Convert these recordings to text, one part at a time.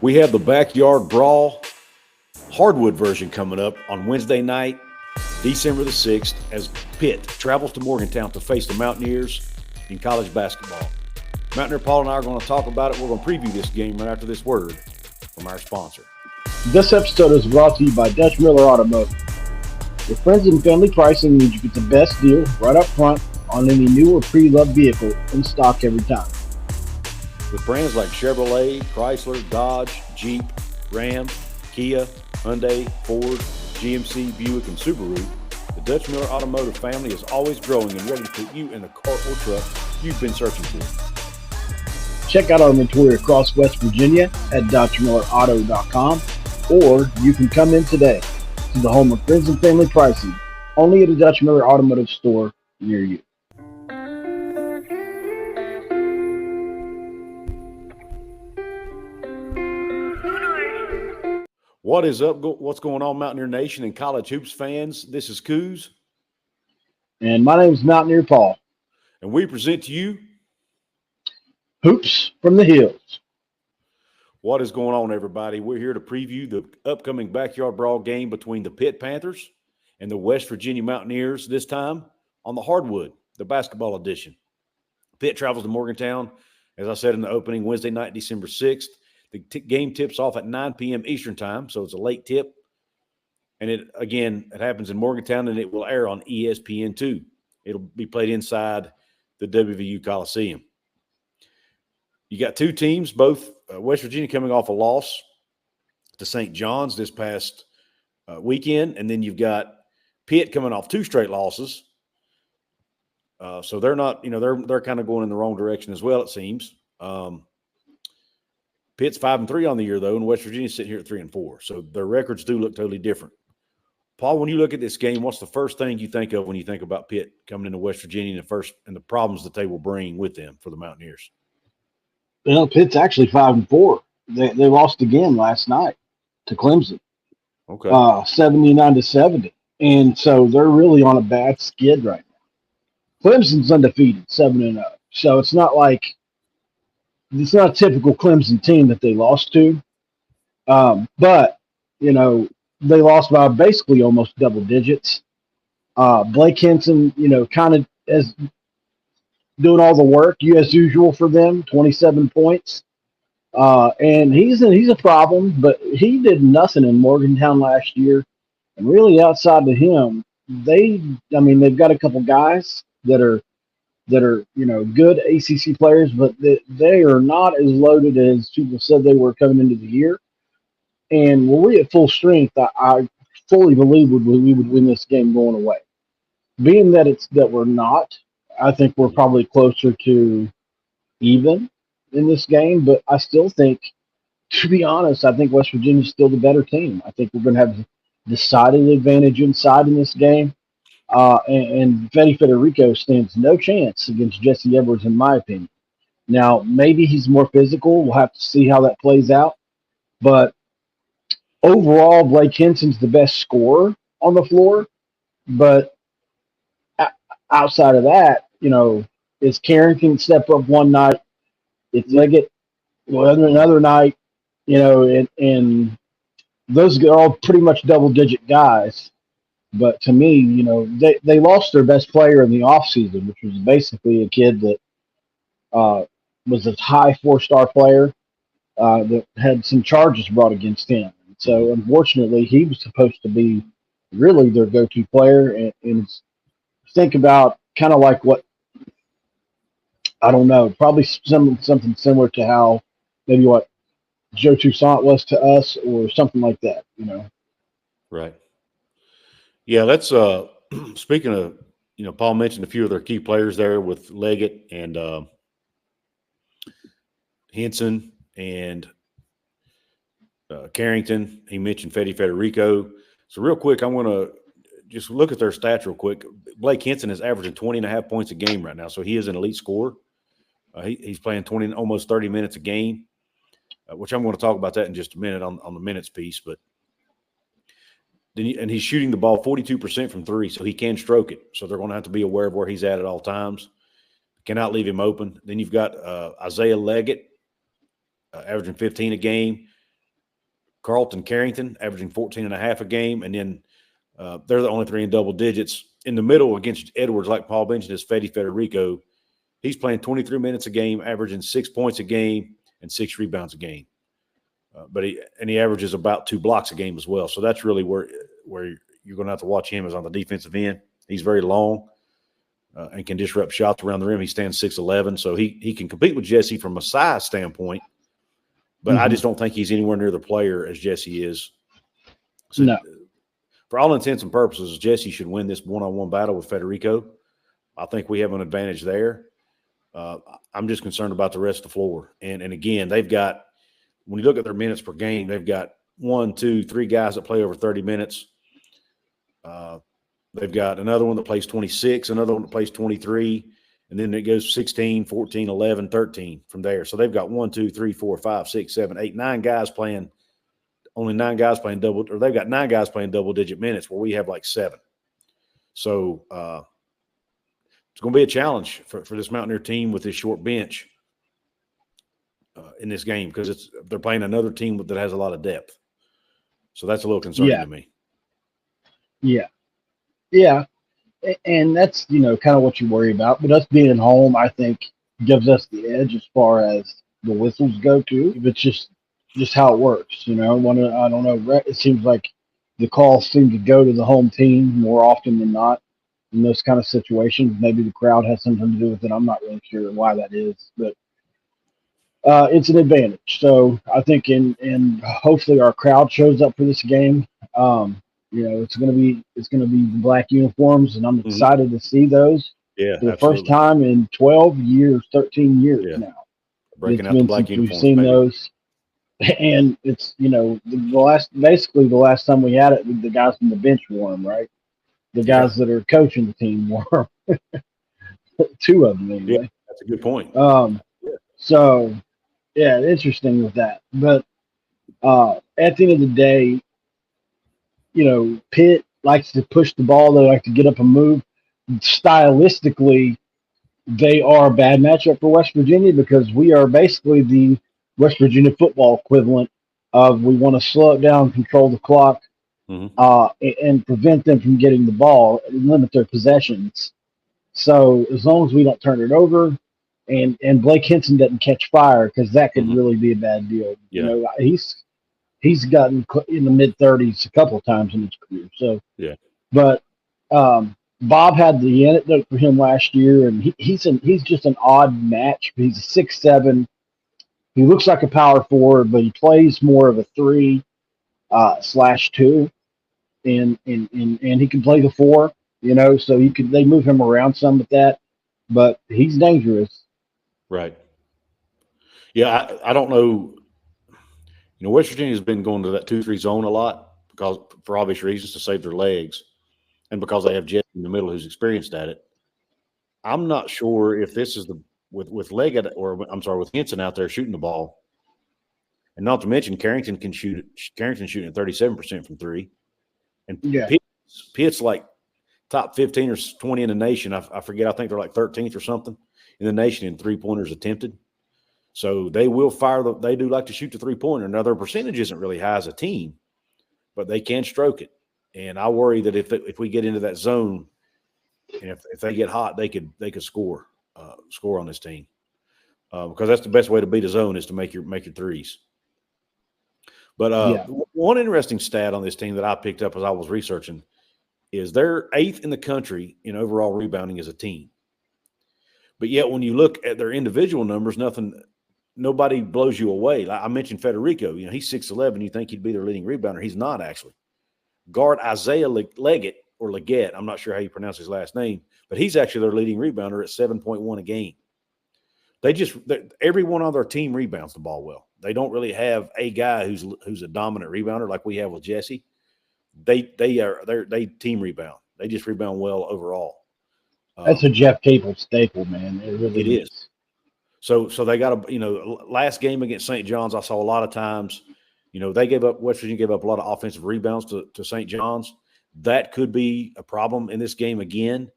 We have the Backyard Brawl hardwood version coming up on Wednesday night, December the 6th, as Pitt travels to Morgantown to face the Mountaineers in college basketball. Mountaineer Paul and I are going to talk about it. We're going to preview this game right after this word from our sponsor. This episode is brought to you by Dutch Miller Automotive. Your friends and family pricing means you get the best deal right up front on any new or pre-loved vehicle in stock every time. With brands like Chevrolet, Chrysler, Dodge, Jeep, Ram, Kia, Hyundai, Ford, GMC, Buick, and Subaru, the Dutch Miller Automotive family is always growing and ready to put you in the car or truck you've been searching for. Check out our inventory across West Virginia at DutchMillerAuto.com, or you can come in today to the home of friends and family pricing, only at a Dutch Miller Automotive store near you. What is up? What's going on, Mountaineer Nation and college hoops fans? This is Couz. And my name is Mountaineer Paul. And we present to you Hoops from the Hills. What is going on, everybody? We're here to preview the upcoming Backyard Brawl game between the Pitt Panthers and the West Virginia Mountaineers, this time on the hardwood, the basketball edition. Pitt travels to Morgantown, as I said in the opening, Wednesday night, December 6th. The game tips off at 9 p.m. Eastern time, so it's a late tip. And it happens in Morgantown, and it will air on ESPN2. It'll be played inside the WVU Coliseum. You got two teams, both West Virginia coming off a loss to St. John's this past weekend, and then you've got Pitt coming off two straight losses. So they're not, they're kind of going in the wrong direction as well, it seems. Pitt's 5-3 on the year, though, and West Virginia's sitting here at 3-4. So their records do look totally different. Paul, when you look at this game, what's the first thing you think of when you think about Pitt coming into West Virginia and the problems that they will bring with them for the Mountaineers? Well, Pitt's actually 5-4. They lost again last night to Clemson. Okay. 79-70. And so they're really on a bad skid right now. Clemson's undefeated, 7-0. So it's not a typical Clemson team that they lost to. But, they lost by basically almost double digits. Blake Henson, kind of as doing all the work, as usual for them, 27 points. And he's a problem, but he did nothing in Morgantown last year. And really outside of him, they've got a couple guys that are good ACC players, but they are not as loaded as people said they were coming into the year. And when we're at full strength, I fully believe we would win this game going away. Being that we're not, I think we're probably closer to even in this game, but I still think, to be honest, I think West Virginia's still the better team. I think we're going to have a decided advantage inside in this game. And Federico stands no chance against Jesse Edwards, in my opinion. Now, maybe he's more physical. We'll have to see how that plays out. But overall, Blake Henson's the best scorer on the floor. But outside of that, is Carrington step up one night? It's Leggett another night, and those are all pretty much double-digit guys. But to me, they lost their best player in the offseason, which was basically a kid that was a high four-star player that had some charges brought against him. So, unfortunately, he was supposed to be really their go-to player. And think about kind of like I don't know, probably something similar to how maybe what Joe Toussaint was to us or something like that, Right. Yeah, that's speaking of, Paul mentioned a few of their key players there with Leggett and Henson and Carrington. He mentioned Federico. So real quick, I want to just look at their stats real quick. Blake Henson is averaging 20.5 points a game right now, so he is an elite scorer. He's playing almost 30 minutes a game, which I'm going to talk about that in just a minute on the minutes piece. But and he's shooting the ball 42% from three, so he can stroke it. So they're going to have to be aware of where he's at all times. Cannot leave him open. Then you've got Isaiah Leggett averaging 15 a game. Carlton, Carrington, averaging 14.5 a game. And then they're the only three in double digits. In the middle against Edwards, like Paul mentioned, is Federico. He's playing 23 minutes a game, averaging 6 points a game and 6 rebounds a game. But he averages about 2 blocks a game as well. So that's really where you're going to have to watch him is on the defensive end. He's very long and can disrupt shots around the rim. He stands 6'11", so he can compete with Jesse from a size standpoint. But I just don't think he's anywhere near the player as Jesse is. So, no. For all intents and purposes, Jesse should win this one-on-one battle with Federico. I think we have an advantage there. I'm just concerned about the rest of the floor. And again, they've got – when you look at their minutes per game, they've got 1, 2, 3 guys that play over 30 minutes. They've got another one that plays 26, another one that plays 23, and then it goes 16, 14, 11, 13 from there. So they've got 1, 2, 3, 4, 5, 6, 7, 8, 9 guys playing – only 9 guys playing double – or they've got 9 guys playing double-digit minutes where we have like 7. So it's going to be a challenge for this Mountaineer team with this short bench in this game because they're playing another team that has a lot of depth. So that's a little concerning to me. Yeah. Yeah. And that's, kind of what you worry about. But us being at home, I think, gives us the edge as far as the whistles go, too. It's just how it works, I don't know. It seems like the calls seem to go to the home team more often than not in those kind of situations. Maybe the crowd has something to do with it. I'm not really sure why that is, but it's an advantage. So I think and hopefully our crowd shows up for this game. It's going to be the black uniforms, and I'm excited to see those. Yeah, for the first time in 12 years, 13 years now. Breaking out the black uniforms. We've seen those. And it's, the last time we had it, the guys from the bench wore them, right? The guys that are coaching the team wore them. 2 of them, anyway. Yeah, that's a good point. So, yeah, interesting with that. But at the end of the day, Pitt likes to push the ball. They like to get up and move. Stylistically, they are a bad matchup for West Virginia because we are basically the West Virginia football equivalent of we want to slow it down, control the clock, and prevent them from getting the ball and limit their possessions. So as long as we don't turn it over and Blake Henson doesn't catch fire, because that could really be a bad deal. Yeah. He's gotten in the mid-30s a couple of times in his career. So but Bob had the antidote for him last year, and he's just an odd match. He's a 6'7". He looks like a power forward, but he plays more of a 3/2, and he can play the 4. So they move him around some with that, but he's dangerous. Right. Yeah, I don't know. West Virginia's been going to that 2-3 zone a lot because for obvious reasons to save their legs, and because they have Jesse in the middle who's experienced at it. I'm not sure if this is with Leggett with Henson out there shooting the ball, and not to mention Carrington shooting at 37% from 3, and Pitt's like top 15 or 20 in the nation. I forget. I think they're like 13th or something in the nation in 3-pointers attempted. So they will fire. They do like to shoot the 3-pointer. Now their percentage isn't really high as a team, but they can stroke it. And I worry that if we get into that zone, and if they get hot, they could score on this team because that's the best way to beat a zone is to make your threes. But one interesting stat on this team that I picked up as I was researching is they're 8th in the country in overall rebounding as a team. But yet when you look at their individual numbers, nobody blows you away. Like I mentioned Federico, he's 6'11". You think he'd be their leading rebounder. He's not actually. Guard Isaiah Leggett, I'm not sure how you pronounce his last name, but he's actually their leading rebounder at 7.1 a game. Everyone on their team rebounds the ball well. They don't really have a guy who's a dominant rebounder like we have with Jesse. They team rebound. They just rebound well overall. That's a Jeff Capel staple, man. It really is. So they got last game against St. John's, I saw a lot of times, West Virginia gave up a lot of offensive rebounds to St. John's. That could be a problem in this game again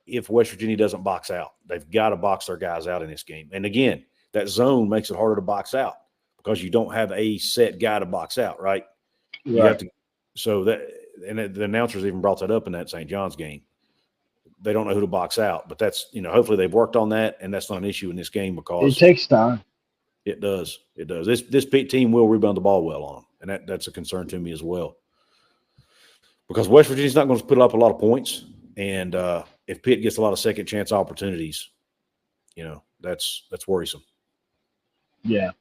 if West Virginia doesn't box out. They've got to box their guys out in this game. And again, that zone makes it harder to box out because you don't have a set guy to box out, right? You have to. So that, and the announcers even brought that up in that St. John's game. They don't know who to box out, but that's, hopefully they've worked on that, and that's not an issue in this game because it takes time. It does. It does. This Pitt team will rebound the ball well on them, and that's a concern to me as well. Because West Virginia's not going to put up a lot of points, and if Pitt gets a lot of second chance opportunities, that's worrisome. Yeah.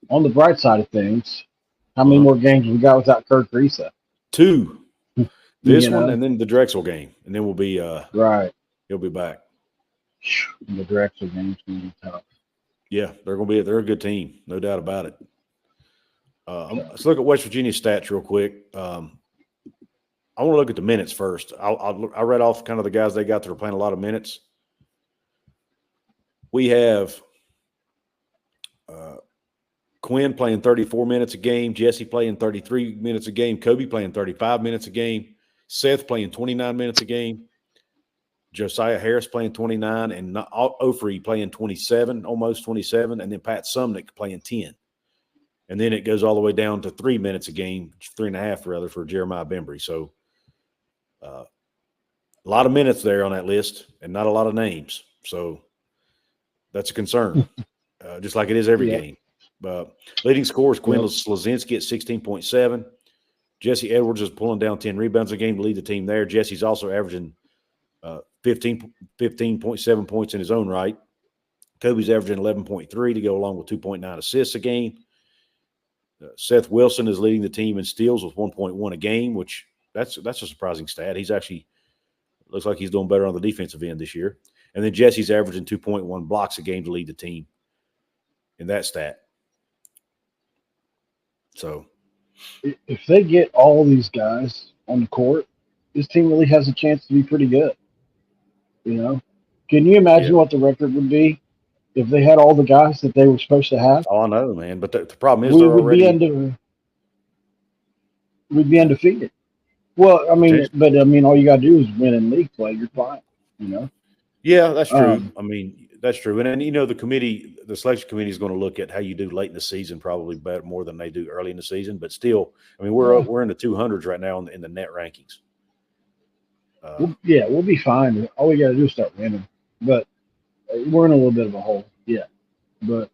On the bright side of things, how many more games we got without Kirk Risa? 2. This one and then the Drexel game, and then we'll be right. He'll be back. The Drexel game's going to be tough. Yeah, they're a good team, no doubt about it. Let's look at West Virginia stats real quick. I want to look at the minutes first. I read off kind of the guys they got that are playing a lot of minutes. We have Quinn playing 34 minutes a game, Jesse playing 33 minutes a game, Kobe playing 35 minutes a game, Seth playing 29 minutes a game, Josiah Harris playing 29, and Ofrey playing 27, almost 27, and then Pat Sumnick playing 10. And then it goes all the way down to 3 minutes a game, 3.5 rather, for Jeremiah Bembry. So a lot of minutes there on that list and not a lot of names. So that's a concern, just like it is every game. Leading scorers, Quinn Slazinski at 16.7. Jesse Edwards is pulling down 10 rebounds a game to lead the team there. Jesse's also averaging 15.7 points in his own right. Kobe's averaging 11.3 to go along with 2.9 assists a game. Seth Wilson is leading the team in steals with 1.1 a game, which that's a surprising stat. He's actually looks like he's doing better on the defensive end this year. And then Jesse's averaging 2.1 blocks a game to lead the team in that stat. So if they get all these guys on the court, this team really has a chance to be pretty good. Can you imagine what the record would be if they had all the guys that they were supposed to have? Oh, I know, man. But the problem is we'd be undefeated. Well, all you got to do is win in league play. You're fine, Yeah, that's true. That's true. And then, the selection committee is going to look at how you do late in the season, probably better more than they do early in the season. But still, we're in the 200s right now in the net rankings. We'll be fine. All we got to do is start winning. But we're in a little bit of a hole, But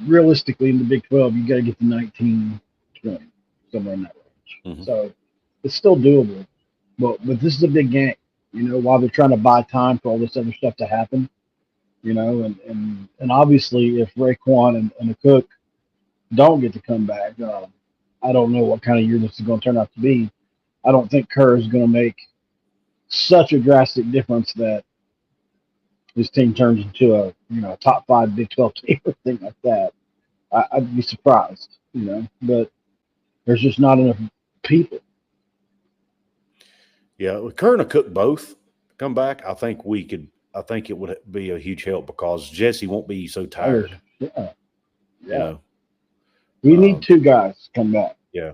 realistically, in the Big 12, you got to get to 19, 20, somewhere in that range. Mm-hmm. So it's still doable. But this is a big game. While they're trying to buy time for all this other stuff to happen, and obviously if Raekwon and the Cook don't get to come back, I don't know what kind of year this is going to turn out to be. I don't think Kerr is going to make such a drastic difference that this team turns into a top 5 Big 12 team or thing like that. I'd be surprised, but there's just not enough people. Yeah, with Kerr and Cook both come back, I think it would be a huge help because Jesse won't be so tired. Yeah. We need 2 guys to come back. Yeah.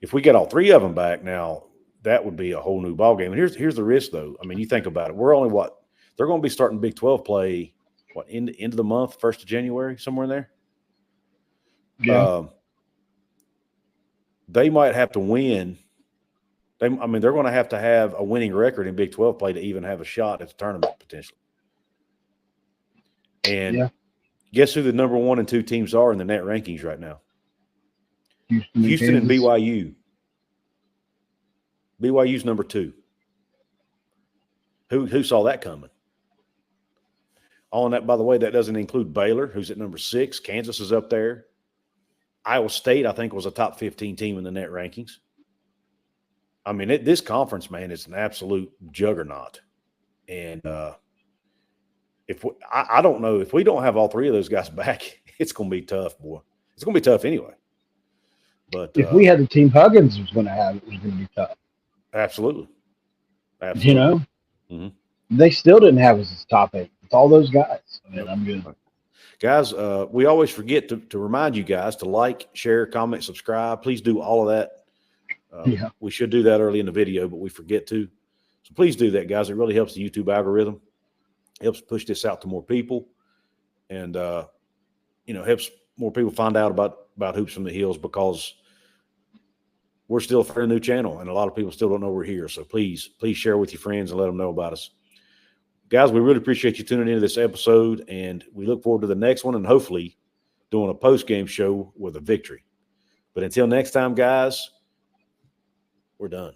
If we get all 3 of them back now, that would be a whole new ballgame. And here's the risk, though. You think about it. We're only they're going to be starting Big 12 play, end of the month, 1st of January, somewhere in there? Yeah. They might have to win. They're going to have a winning record in Big 12 play to even have a shot at the tournament potentially. And guess who the number 1 and 2 teams are in the net rankings right now? Houston and BYU. BYU's number 2. Who saw that coming? On that, by the way, that doesn't include Baylor, who's at number 6. Kansas is up there. Iowa State, I think, was a top 15 team in the net rankings. This conference, man, is an absolute juggernaut. And I don't know, if we don't have all 3 of those guys back, it's going to be tough, boy. It's going to be tough anyway. But if we had the team Huggins was going to have, it was going to be tough. Absolutely. Mm-hmm. They still didn't have us as top 8. It's all those guys. I'm good. Guys, we always forget to remind you guys to like, share, comment, subscribe. Please do all of that. We should do that early in the video, but we forget to. So please do that, guys. It really helps the YouTube algorithm. Helps push this out to more people, and helps more people find out about about Hoops from the Hills because we're still a fairly new channel, and a lot of people still don't know we're here. So please share with your friends and let them know about us. Guys, we really appreciate you tuning into this episode, and we look forward to the next one and hopefully doing a post-game show with a victory. But until next time, guys, we're done.